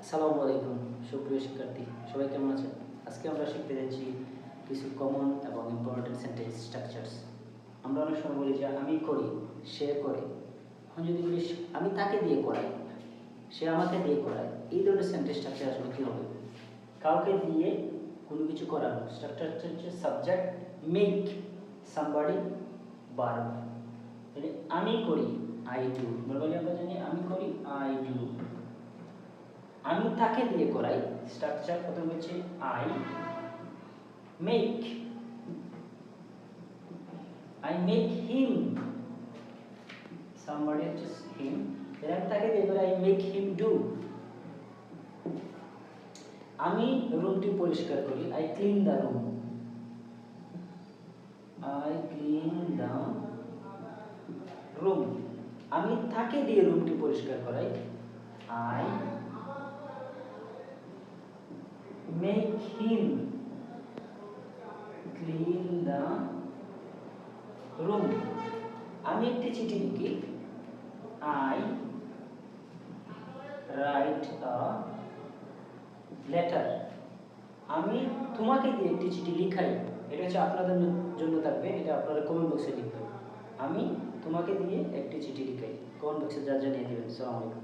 আসসালামু আলাইকুম সুপ্রিয় শিক্ষার্থী, সবাই কেমন আছেন? আজকে আমরা শিখতে যাচ্ছি কিছু কমন এবং ইম্পর্টেন্ট সেন্টেন্স স্ট্রাকচারস। আমরা অনেক সময় বলি যে আমি করি, সে করে। এখন যদি বলি আমি তাকে দিয়ে করাই, সে আমাকে দিয়ে করায়, এই ধরনের সেন্টেন্স স্ট্রাকচার আসলে কী হবে? কাউকে দিয়ে কোনো কিছু করানো। স্ট্রাকচার হচ্ছে সাবজেক্ট, মেক, সামবডি, ভার্ব। তাহলে আমি করি, আই ডু। নরমালি আমরা জানি আমি করি, আই ডু। আমি তাকে দিয়ে করাই, স্ট্রাকচার প্রথম হচ্ছে আই মেক, হিম, somebody হচ্ছে হিম। আমি তাকে দিয়ে করাই, আই মেক হিম ডু। আমি রুমটি পরিষ্কার করি, I clean the room, I clean the room. আমি তাকে দিয়ে রুমটি পরিষ্কার করাই, I make him clean the room. আমি একটি চিঠি লিখি, আই রাইট আ লেটার। আমি তোমাকে দিয়ে একটি চিঠি লিখাই, এটা হচ্ছে আপনাদের জন্য থাকবে, এটা আপনারা কমেন্ট বক্সে লিখবেন। আমি তোমাকে দিয়ে একটি চিঠি লিখাই, কমেন্ট বক্সে যা জানিয়ে দেবেন। আসসালামু আলাইকুম।